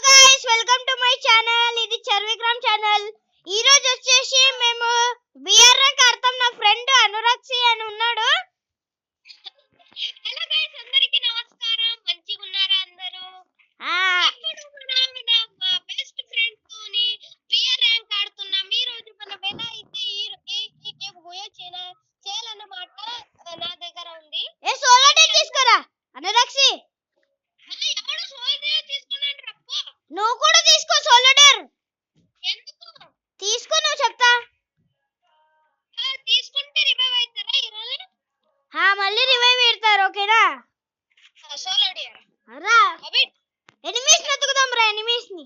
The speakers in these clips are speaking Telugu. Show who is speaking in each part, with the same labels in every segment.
Speaker 1: Guys, welcome to my channel. ఇది చర్విక్రమ్ ఛానల్. ఈ రోజు వచ్చేసి మేము బిఆర్ ర్యాంక్ ఆడతాం. నా ఫ్రెండ్ అనురాక్షి అని ఉన్నాడు.
Speaker 2: హలో గైస్, అందరికీ నమస్కారం. మంచిగా ఉన్నారా అందరూ? ఇప్పుడు మా బెస్ట్ ఫ్రెండ్ తోని బిఆర్ ర్యాంక్ ఆడుతున్నాం. ఈ రోజు మనం ఎలా అయితే ఈ గేమ్ చేయాలన్నమాట నా దగ్గర ఉంది.
Speaker 1: ఏ సోలో డే తీసుకోరా అనురాక్షి.
Speaker 2: ఎవడు సోలో డే తీసుకున్నాడు రప్ప?
Speaker 1: నువ్వు కూడా తీసుకో సోలో డే.
Speaker 2: ఎందుకు
Speaker 1: తీసుకో, నువ్వు చెప్తా.
Speaker 2: తీసుకుంటే రివైవ్ అవుతారా ఈరోజు?
Speaker 1: మళ్ళీ రివైవ్ పెడతారు. ఓకేనా?
Speaker 2: సోలో డే
Speaker 1: రా, ఎనిమీస్ వెతుకుదాం రా. ఎనిమీస్ ని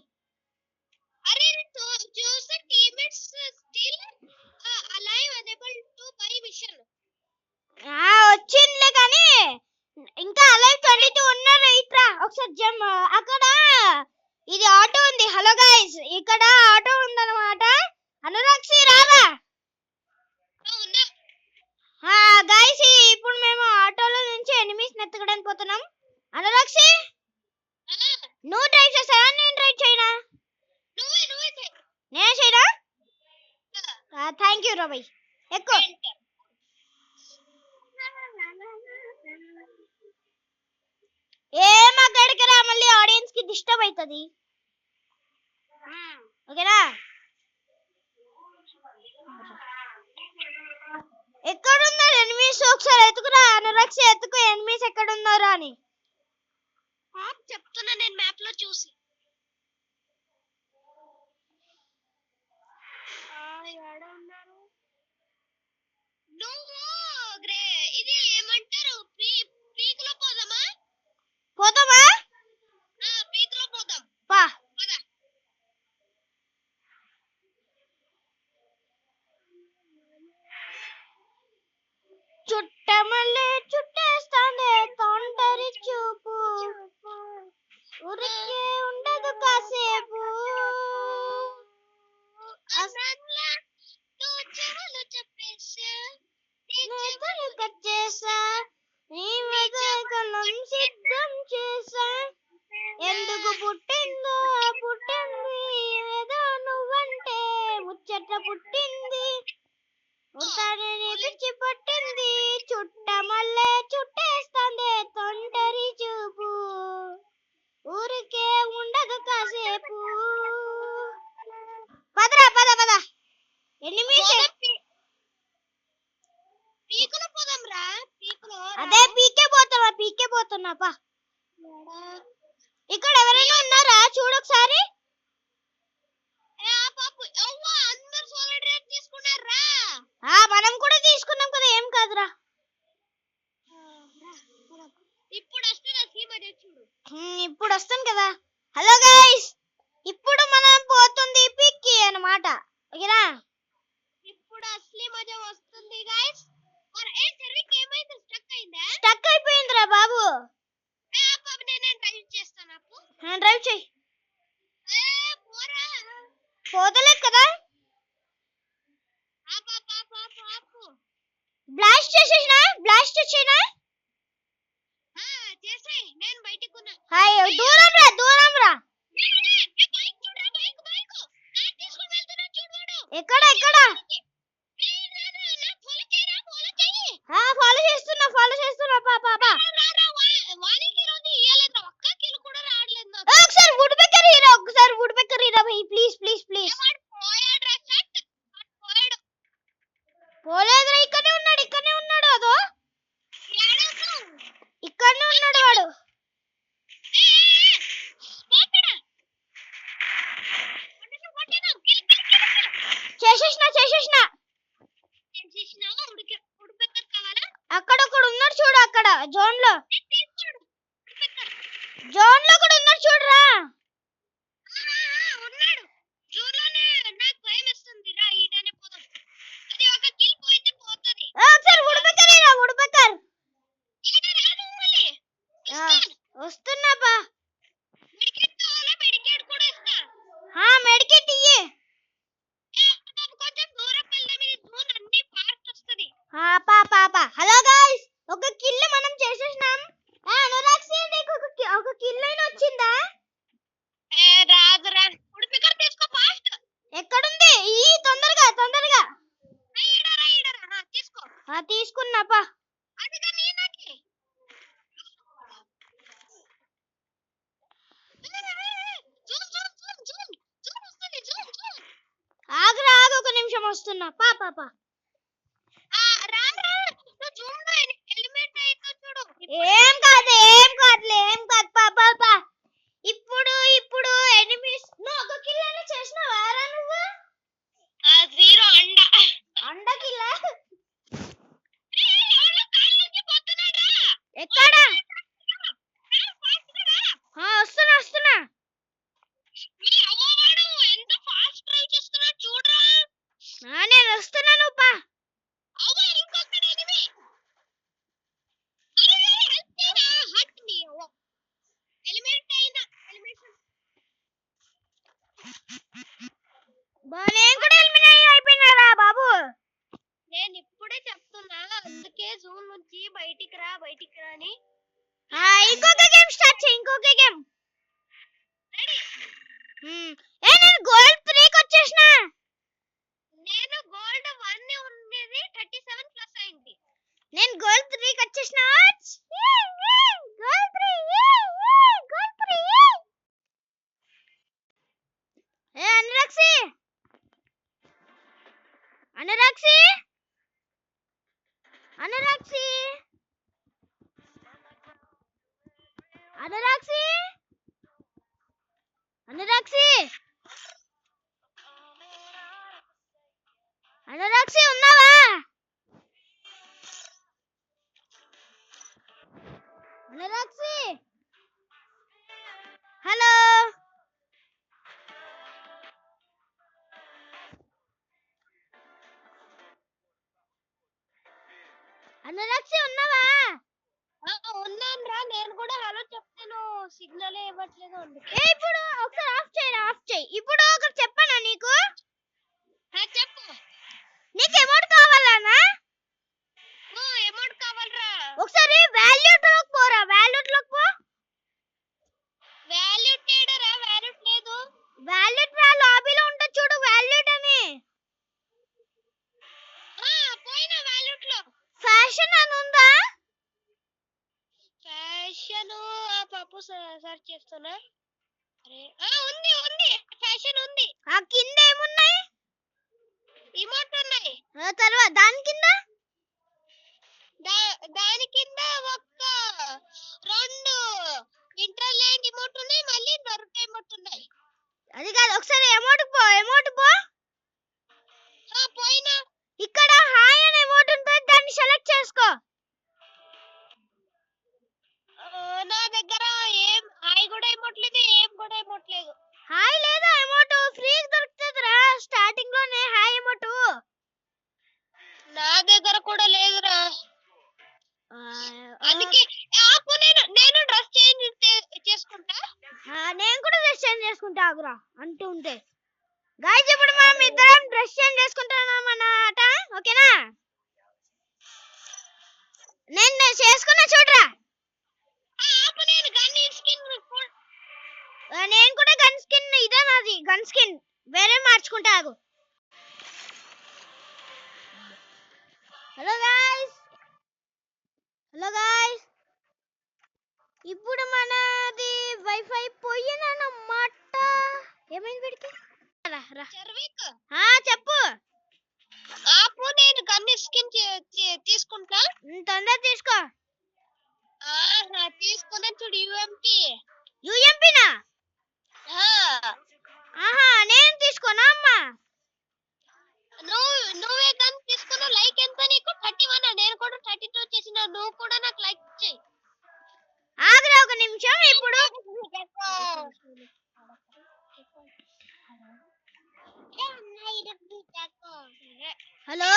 Speaker 2: అరే చూసే teammates still alive unable to buy mission
Speaker 1: వచ్చిందిలే, కానీ ఇంకా అలైవ్ 22 ఉన్నారు. ఇట్రా ఒకసారి జమ్. అక్కడ ఇది ఆటో ఉంది. హలో గైస్, ఇక్కడ ఆటో ఉందన్నమాట. అనురాక్షి రారా. గైస్, ఇప్పుడు మేము ఆటోలో నుంచి ఎనిమీస్ నెత్తకడానికి పోతున్నాం. అనురాక్షి, నువ్వు డ్రైవ్ చేస్తావా నేను డ్రైవ్ చేయనా? నేను చేయనా? Thank you Ravi. ఎక్కువ ఏం అక్కడికి రా, మళ్ళీ ఆడియన్స్ కి డిస్టర్బ్ అవుతుంది. ఓకేనా? ఎక్కడున్నారు ఎనిమీస్? ఒకసారి ఎత్తుకురా అనురాక్షి. ఎత్తుకు ఎనిమీస్ ఎక్కడున్నారా అని
Speaker 2: చెప్తున్నా నేను మ్యాప్ లో చూసి. నువ్వు ఇది ఏమంటారు, పీక్ లో పోదామా?
Speaker 1: పోతామా?
Speaker 2: పీక్ లో పోదాం.
Speaker 1: పా. చుట్టమల్లే చుట్టేస్తాందే తొంటరి చూపు, ఊరికే ఉండదు కాసేపు. చెప్పేసా నీ మెదకలం సిద్ధం చేసా. ఎందుకు పుట్టిందో పుట్టింది, ఏదో నువ్వంటే ముచ్చట పుట్టింది, పిచ్చి పట్టింది. చుట్టమల్లే చుట్టేస్తాందే తొంటరి చూపు, ఊరికే ఉండదు కాసేపు. పదరా పద పద. ఎనిమిస్
Speaker 2: పీకులో పోదాం రా.
Speaker 1: అదే పీకే పోతావా? పీకే పోతున్నా పా. ఇక్కడ ఎవరైనా ఉన్నారా చూడు ఒకసారి. మనం కూడా తీసుకున్నాం కదా, ఏం కాదురా. ఇప్పుడు వస్తాను కదా. హలో గైస్, ఇప్పుడు మనం పోతుంది పిక్కి అన్నమాట. ఓకేనా?
Speaker 2: ఇప్పుడు అసలీ మజా వస్తుంది గైస్. ఏమైంది?
Speaker 1: స్టక్ అయిపోయిందిరా బాబు.
Speaker 2: నేను డ్రైవ్ చేస్తాను.
Speaker 1: డ్రైవ్ చెయ్యి. పోతలేదు కదా. బ్లాస్ట్ చేసేసినా? బ్లాస్ట్ చేయనా?
Speaker 2: నేను బయటికి ఉన్నా.
Speaker 1: దూరం రా, దూరం రా. ఎక్కడ ఎక్కడ? ఫాలో చేస్తున్నా పా పా పా. ఒకసారి వుడ్ బెక్కర్ హీరో, ఒకసారి వుడ్ బెక్కర్ హీరో భయ్, ప్లీజ్ ప్లీజ్ ప్లీజ్. పోలేదురా, ఇక్కడే ఉన్నాడు, ఇక్కడనే ఉన్నాడు. అదో ఇక్కడనే ఉన్నాడు వాడు. చేసేసిన. అక్కడ ఒకడు ఉన్నాడు చూడు, అక్కడ జోన్ లో కూడా ఉన్నాడు చూడరా. ఒకసారి వుడ్ బెక్కర్ వస్తున్నా బా. మెడికేట్ ఇయ్యి. వస్తున్నా పా పా పా.
Speaker 2: రారా నువ్వు చూడు ఎలిమెంట్ అయితే చూడు
Speaker 1: ఏం కాదులే పా పా పా. ఇప్పుడు ఎనిమిస్ నువ్వు ఒక కిల్ అయినా చేసినావా రా నువ్వు?
Speaker 2: 0 అండ
Speaker 1: అండ కిల్
Speaker 2: ఎవరో కాల్ నుంచి పోతున్నాడా
Speaker 1: ఎక్కడ? వస్తున్నా.
Speaker 2: మీ అవ్వవాడు ఎంత ఫాస్ట్ డ్రైవ్ చేస్తున్నాడు చూడరా.
Speaker 1: నేను వస్తున్నా నువ్వు పా.
Speaker 2: అవ్వ ఇంకొకటి ఎనిమి హట్ మీ అవ్వ ఎలిమెంట్ అయినా ఎలిమినేషన్
Speaker 1: నేను కూడా ఎలిమినేట్ అయిపోయినారా బాబు?
Speaker 2: నేను ఇప్పుడే చెప్తున్నా అందుకే జూన్ నుంచి బయటికి రా అని.
Speaker 1: ఇంకొక గేమ్ స్టార్ట్ చేయి. ఇంకొక గేమ్.
Speaker 2: రెడీ
Speaker 1: నేను గోల్డ్ 3కి వచ్చేసిన.
Speaker 2: నేను గోల్డ్ 1 ఉండేది 37 ప్లస్ అయింది.
Speaker 1: నేను గోల్డ్ 3కి వచ్చేసిన. గోల్డ్ 3 అనురాక్సి ఉన్నావా? అనురాక్సి హలో. అనురాక్సి ఉన్నావా?
Speaker 2: ఉన్నాను రా. నేను కూడా హలో చెప్తాను సిగ్నల్ ఇవ్వట్లేదు అందుకే.
Speaker 1: ఇప్పుడు ఒకసారి ఆఫ్ చేయి. ఇప్పుడు ఒకటి చెప్పనా నీకు?
Speaker 2: చెప్పు.
Speaker 1: నీకు ఎమోట్ కావాలనా?
Speaker 2: ఎమౌంట్ కావాలరా.
Speaker 1: ఒకసారి వాల్యూట్ లోకి పోరా. వాల్యూట్ లోకి పో.
Speaker 2: వాల్యూట్ ఏడరా? వాల్యూట్ లేదు.
Speaker 1: వాల్యూట్ లాబీలో ఉంటుంది చూడు వాల్యూట్ అని.
Speaker 2: పోయినా వాల్యూట్ లో
Speaker 1: ఫ్యాషన్ అని ఉందా?
Speaker 2: ఫ్యాషన్ పాపు సర్చ్ చేస్తున్నా. అరే ఉంది ఫ్యాషన్ ఉంది.
Speaker 1: ఆ కింద ఏమున్నాయి?
Speaker 2: ఇమోట్ ఉన్నాయి.
Speaker 1: తర్వాత దాని కింద
Speaker 2: ఒక 2 ఇంటర్లాండ్ ఇమోట్ ఉన్నాయి. మళ్ళీ నరుట ఇమోట్ ఉన్నాయి.
Speaker 1: అది కాదు. ఒకసారి ఎమోట్ పో.
Speaker 2: పోయినా
Speaker 1: ఇక్కడ హాయ్ అనే ఎమోట్ ఉంటుంది. దాన్ని సెలెక్ట్ చేసుకో.
Speaker 2: నా దగ్గర ఏం హాయ్ కూడా ఇమోట్ లేదు. ఏం కూడా ఇమోట్ లేదు.
Speaker 1: హాయ్ లేదా ఎమోట్ ఫ్రీగా దొరుకుతుందిరా స్టార్టింగ్ లోనే హాయ్ ఎమోట్.
Speaker 2: నా దగ్గర కూడా లేదురా. అందుకే నేను డ్రెస్ చేంజ్ చేసుకుంటా.
Speaker 1: నేను కూడా డ్రెస్ చేంజ్ చేసుకుంటా ఆగురా అంటూ ఉంటే. గైస్ ఇప్పుడు మనం ఇద్దరం డ్రెస్ చేంజ్ చేసుకుంటున్నాం అన్నమాట. ఓకేనా? నేను చేసుకున్నా చూడరా. నేను కూడా గన్ స్కిన్ ఇదే నాది. గన్ స్కిన్ వేరే మార్చుకుంటా ఆగు. హలో గాయ్స్ ఇప్పుడు మనది వైఫై పోయిందన్నమాట. ఏమైంది వీడికి? చెప్పు.
Speaker 2: నేను గన్ స్కిన్ తీసుకుంటా.
Speaker 1: తొందర తీసుకో.
Speaker 2: తీసుకున్నా చూడు.
Speaker 1: యూఎంపీనా? నేను తీసుకోనా అమ్మా?
Speaker 2: నువ్వే గన్ తీసుకున్నా. లైక్ ఎంత నీకు? 31. నేను కూడా 32 చేసిన. నువ్వు కూడా నాకు లైక్ చేయి.
Speaker 1: ఆగురా ఒక నిమిషం. ఇప్పుడు హలో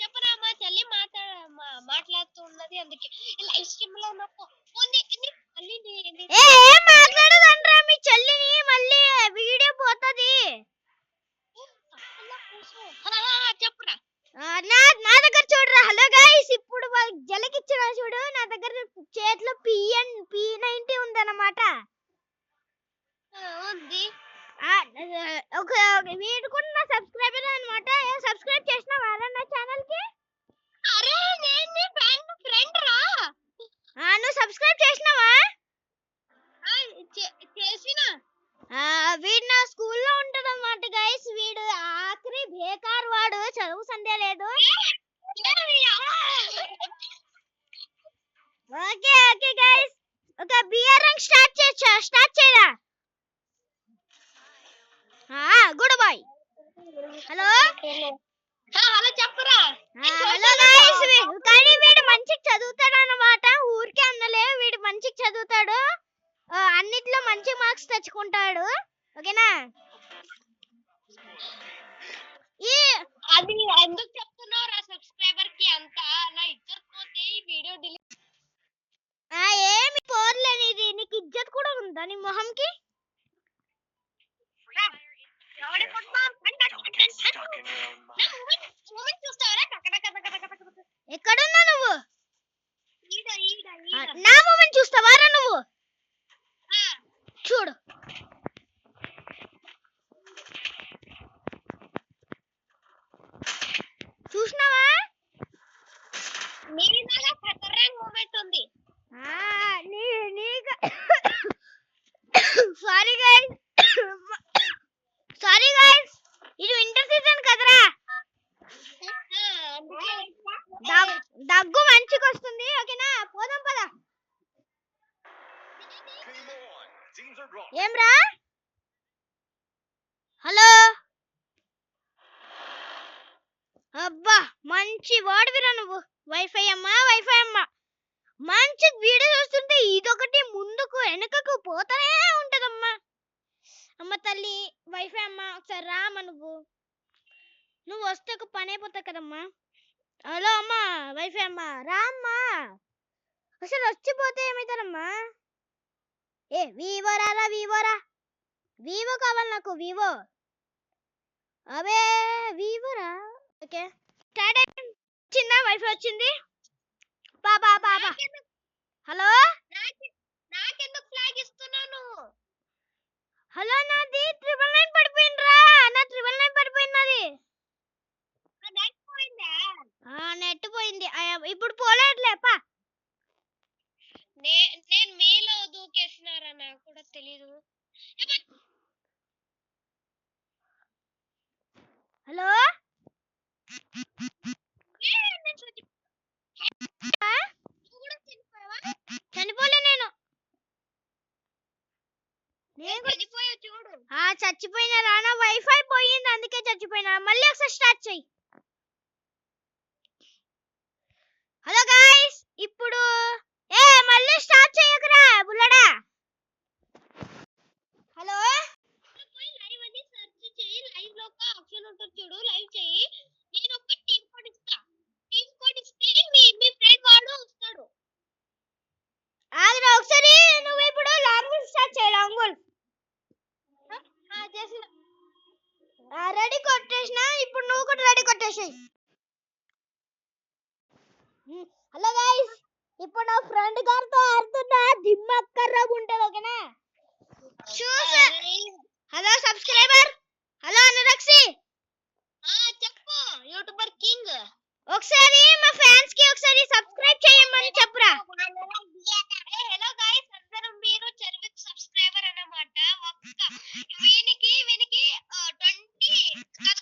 Speaker 2: చెప్పరా మా చెల్లి మాట్లాడుతూ ఉన్నది. అందుకే లైవ్ స్ట్రీమ్ లో ఉన్నప్పుడు
Speaker 1: ఏం మాట్లాడదంట్రా మీ చెల్లిని. మళ్ళీ వీడియో పోతది.
Speaker 2: చెప్పురా.
Speaker 1: నా దగ్గర చూడరా. హలో గైస్ ఇప్పుడు వాళ్ళకి జలకిచ్చిన చూడు. నా దగ్గర చేతిలో P90 ఉందన్నమాట.
Speaker 2: ఉంది.
Speaker 1: ఒక వీడు కూడా నా సబ్స్క్రైబర్ అన్నమాట. మంచి మార్క్స్ తెచ్చుకుంటాడు. ఓకేనా? ఈ
Speaker 2: అది ఎందుకు చెప్తున్నావురా సబ్స్క్రైబర్ కి అంత అలా ఇజ్జత్ పోతే ఈ వీడియో డిలీట్
Speaker 1: ఏమి పోర్లేదు, ఇది నీకు ఇజ్జత్ కూడా ఉందా నీ మొహంకి? ఎక్కడున్నా నువ్వు? నా మొహం చూస్తావారా నువ్వు? చూడు. చూసినావా?
Speaker 2: నీలాగా ఖతర్నాక్ మూమెంట్ ఉంది.
Speaker 1: సారీ గైస్, సారీ గైస్, ఇది వింటర్ సీజన్ కదరా, దగ్గు మంచిగా వస్తుంది. ఓకేనా? పోదాం పద. ఏమ్రా? హలో, అబ్బా మంచి వాడివిరా నువ్వు. వైఫై అమ్మా, వైఫై అమ్మా, మంచి వీడియో చూస్తుంటే ఇదొకటి ముందుకు వెనుకకు పోతానే ఉంటదమ్మా. అమ్మ తల్లి, వైఫై అమ్మా ఒకసారి రామ్మా. నువ్వు వస్తే ఒక పని అయిపోతావు కదమ్మా. హలో అమ్మా, వైఫై అమ్మా రామ్మా. అసలు వచ్చిపోతే ఏమవుతారమ్మా? వివో రారా, వివోరా, వివో కావాలి నాకు, వివో. అవే వివోరా. ఓకే స్టార్ట్ వచ్చిందా? వైఫై వచ్చింది. బాబా బాబా. హలో,
Speaker 2: నాకెందుకు ఫ్లాగ్ ఇస్తున్నాను?
Speaker 1: హలో, నాది 999 పడిపోయిందిరా. నా 999 పడిపోయినది.
Speaker 2: నెట్ పోయిందా?
Speaker 1: నెట్ పోయింది. ఇప్పుడు పోలేదులే పా.
Speaker 2: నేను మీలో దూకేసినారా నాకు కూడా తెలీదు.
Speaker 1: హలో, చనిపోలే నేను.
Speaker 2: చూడు,
Speaker 1: చచ్చిపోయినా రానా, వైఫై పోయింది అందుకే చచ్చిపోయినా. మళ్ళీ ఒకసారి స్టార్ట్ చెయ్యి. హలో గైస్, ఇప్పుడు మళ్ళీ స్టార్ట్ చేయకురా బుల్లడా. హలో,
Speaker 2: లైవ్ అని సెర్చ్ చేయి. లైవ్ లో ఒక ఆప్షన్ ఉంటుంది చూడు, లైవ్ చేయి. నేను ఒక టీమ్ కోడ్ ఇస్తా. టీమ్ కోడ్ ఇస్తే మీ ఫ్రెండ్ వాడు వస్తాడు.
Speaker 1: ఆగరా ఒకసారి. నువ్వు ఇప్పుడు లాంగ్వేజ్ స్టార్ట్ చేయి. లాంగ్వేజ్
Speaker 2: చేసిన
Speaker 1: రెడీ కొట్టేసిన. ఇప్పుడు నువ్వు కూడా రెడీ కొట్టేసేయి. హలో గైస్, ఇప్పుడు నా ఫ్రెండ్ గారితో ఆడుతున్నా. దిమ్మక్కర్రా ఉంటది. ఓకేనా? చూసా. హలో సబ్స్క్రైబర్, హలో అనురక్షి,
Speaker 2: చెప్పు యూట్యూబర్ కింగ్.
Speaker 1: ఒకసారి మా ఫ్యాన్స్ కి ఒకసారి సబ్స్క్రైబ్ చేయమని చెప్పురా.
Speaker 2: హలో గైస్, అందరూ మీరు చెర్విక్ సబ్స్క్రైబర్ అన్నమాట. వీనికి 20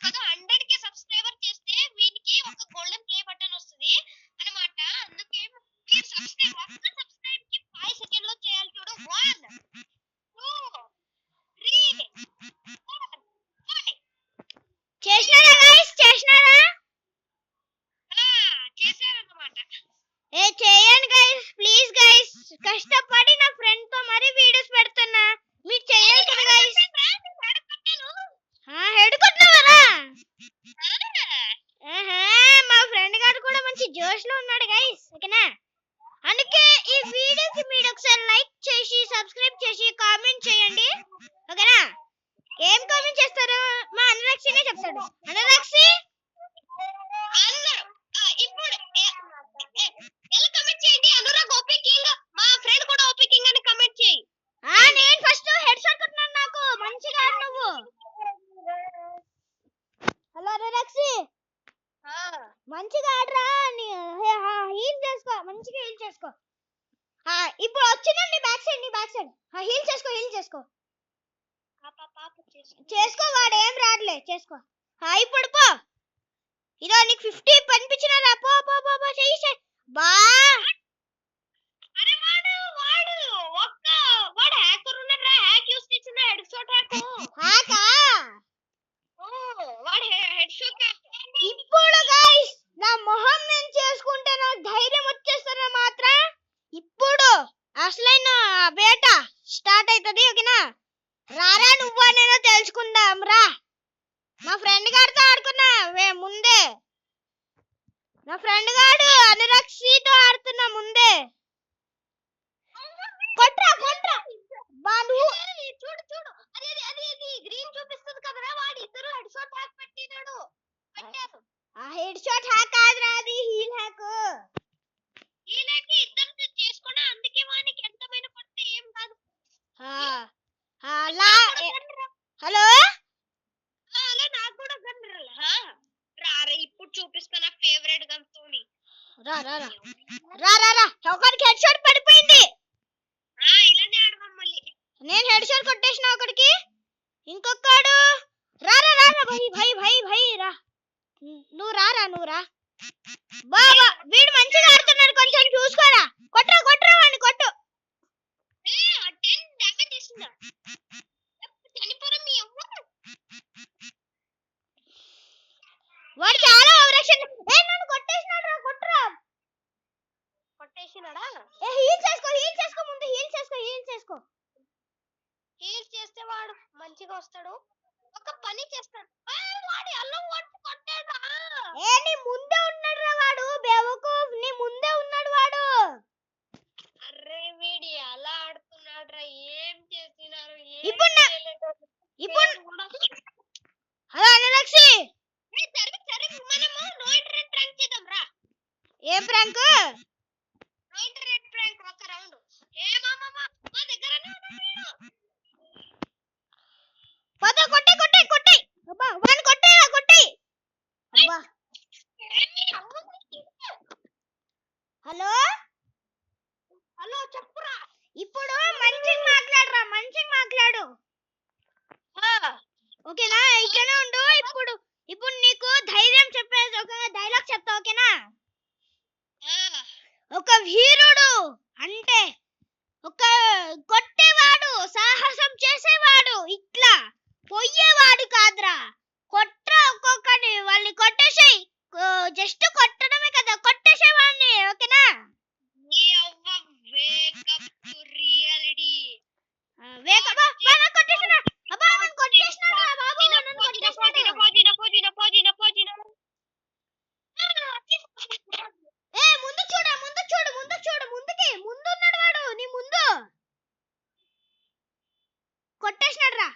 Speaker 2: కాదు 100 కి సబ్స్క్రైబర్ చేస్తే వీనికి ఒక గోల్డెన్ ప్లే బటన్ వస్తుంది అన్నమాట. అందుకే మీరు సబ్స్క్రైబ్ కి 5 సెకండ్ లో చేయాలి చూడు. 1 2 3 4 5.
Speaker 1: చేసినారా గైస్? చేసినారా?
Speaker 2: చేశారన్నమాట.
Speaker 1: చేయండి గైస్, ప్లీజ్ గైస్. కష్టపడి నా ఫ్రెండ్ తో మరి వీడియోస్ పెడుతున్నా. మీరు చేయాలి కదా గైస్. హెడ్ కొట్టినావరా? మా ఫ్రెండ్ గారు కూడా మంచి జోష్ లో ఉన్నాడు గైస్. ఓకేనా? అందుకే ఈ వీడియోకి మీరు ఒకసారి లైక్ చేసి సబ్స్క్రైబ్ చేసి కామెంట్ చేయండి. ఓకేనా? ఏం కామెంట్ చేస్తారు? మా అనురక్షినే చెప్తాడు. అనురక్షి
Speaker 2: ఇప్పుడు ఎలా కమెంట్ చేయండి? అనురాగ్ ఓపీ కింగ్, మా ఫ్రెండ్ కూడా ఓపీ కింగ్ అని కమెంట్ చేయి.
Speaker 1: నేను ఫస్ట్ హెడ్ షాట్ కొట్టినాను. నాకు మంచిగా ఆడు నువ్వు. హలో అనురక్షి, మంచిగా ఆడరా. హీల్ చేసుకో, మంచిగా హీల్ చేసుకో. ఇప్పుడు వచ్చిందండి బ్యాక్ సైడ్, నీ బ్యాక్ సైడ్. హీల్ చేసుకో, హీల్ చేసుకో, చేసుకో. వాడు ఏం రాడలే, చేసుకో. ఇప్పుడు పో. ఇదో నీకు 50 పంపించినారా? పో పో పో పో, చెయ్యి. బా
Speaker 2: అరే వాడు హ్యాకర్ ఉన్నారా? హ్యాక్ యూస్ చేసిన హెడ్ షాట్
Speaker 1: హ్యాకా?
Speaker 2: వాడు హెడ్ షాట్.
Speaker 1: ఇప్పుడు గైస్ నా మొహం నేను చేసుకుంటే నాకు ధైర్యం వచ్చేస్తారా మాత్రం. ఇప్పుడు అసలైన వేట స్టార్ట్ అవుతుంది. ఓకేనా రారా నువ్వు నేనో తెలుసుకుందాం రా మా ఫ్రెండ్ గారితో ఆడుకున్నా ముందే నా ఫ్రెండ్ గాడు అనురక్షితో ఆడుతున్నా ముందే కొట్రా కొట్రా బాలు
Speaker 2: చూడు చూడు అది గ్రీన్ చూపిస్తుంది కదరా వాడు ఇద్దరు హెడ్ షాట్ హ్యాక్ పెట్టినాడు పెట్టారు
Speaker 1: ఆ హెడ్ షాట్ హ్యాక్ కాదురా అది హీల్ హ్యాక్
Speaker 2: ఈలాకి ఇద్దరు చేసుకున్నా అందుకే వానికి ఎంతమైన కొడితే ఏం కాదు
Speaker 1: హలో
Speaker 2: అలా నాకు కూడా గన్నరా రారా ఇప్పుడు చూపిస్తా నా ఫేవరెట్ గన్ తోని
Speaker 1: రా రా రా రా రా రా ఒకరికి హెడ్ షాట్ పడిపోయింది
Speaker 2: ఇలానే ఆడదాం మళ్ళీ
Speaker 1: నేను హెడ్ షాట్ కొట్టేసిన ఒకరికి ఇంకొకడు రా రా రా రా భై భై భై భై రా నువ్వు రా బాబా వీడు మంచిగా ఆడుతున్నాడు కొంచెం చూసుకోరా కొట్రా కొట్రా వాడిని కొట్టు
Speaker 2: 10 డ్యామేజ్ చేసిందా చనిపోరా మీ అవ్వ
Speaker 1: వాడు చాలా ఓవరాక్షన్ నన్ను కొట్టేసినాడు రా కొట్రా
Speaker 2: కొట్టేసినాడా
Speaker 1: హీల్ చేసుకో ముందు హీల్ చేసుకో
Speaker 2: హీల్ చేస్తే వాడు మంచిగా వస్తాడు ఒక పని చేస్తాడు వాడి అల్లం వాడు కొట్టాడు
Speaker 1: నీ ముందే ఉన్నాడు రా వాడు బేవకూఫ్ నీ ముందే ఉన్నాడు వాడు
Speaker 2: అరే వీడి అలా ఆడుతున్నాడు రా ఏం చేసినారు
Speaker 1: ఇప్పుడు హలో అనురక్షి
Speaker 2: మనము నో ఇంటర్నెట్ ప్రాంక్ చేద్దాం రా
Speaker 1: ఏ ప్రాంక్
Speaker 2: నో ఇంటర్నెట్ ప్రాంక్ ఒక రౌండ్ ఏ మామ మా దగ్గరనే ఉన్నాడు
Speaker 1: పద కొట్టే అబ్బా వాని కొట్టే అబ్బా హలో
Speaker 2: హలో చెప్పురా
Speaker 1: ఇప్పుడు మంచిగా మాట్లాడు ఓకేనా ఇక్కడే ఉండు ఇప్పుడు నీకు ధైర్యం చెప్పేసి ఒక డైలాగ్ చెప్తా ఓకేనా ఒక వీరుడు అంటే ఒక కొట్టేవాడు సాహసం చేసేవాడు ఇట్లా పోయేవాడు కాదురా కొట్రా ఒక్కొక్కని వాళ్ళని కొట్టేసేయ్ జస్ట్ కొట్టడమే కదా కొట్టేసే వాడిని ఓకేనా
Speaker 2: నీ అవ్వ వేకప్ టు రియాలిటీ
Speaker 1: వేకప్ బాబా కొట్టేసిన అబ్బా నేను కొట్టేసినారా బాబు నన్ను కొట్టేసినాడు ముందు చూడు ముందు ఉన్నాడు వాడు నీ ముందు కొట్టేసినాడు రా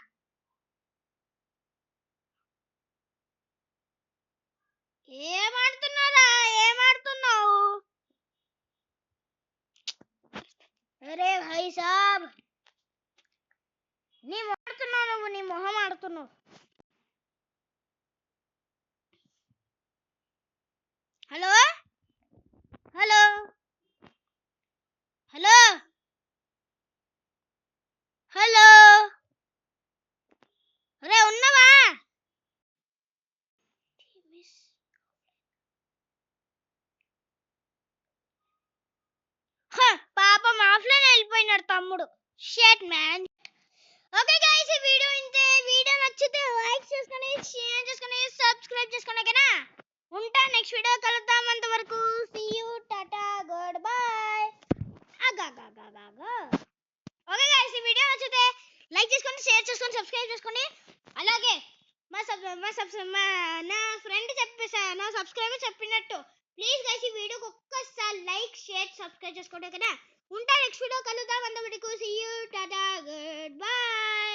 Speaker 1: ఏమాడుతున్నావు అరే భాయ్ సాబ్ నీ మొహం ఆడుతున్నావు హలో అరే ఉన్నావా పాపం ఆఫ్లైన్ వెళ్ళిపోయినాడు తమ్ముడు షిట్ మ్యాన్ ఓకే గైస్ ఈ వీడియో నచ్చితే లైక్ చేసుకొని షేర్ చేసుకొని సబ్స్క్రైబ్ చేసుకోండి ఓకేనా ఉంటా నెక్స్ట్ వీడియో కలుద్దాం అంతవరకు see you tata goodbye okay guys ఈ వీడియో నచ్చితే లైక్ చేసుకోండి షేర్ చేసుకోండి సబ్స్క్రైబ్ చేసుకోండి అలాగే నా ఫ్రెండ్ నా సబ్స్క్రైబర్ చెప్పినట్టు ప్లీజ్ గైస్ ఈ వీడియోకి ఒక్కసారి లైక్ షేర్ సబ్స్క్రైబ్ చేసుకోండి ఓకేనా ఉంటా నెక్స్ట్ వీడియో కలుద్దాం అంతవరకు see you tata good bye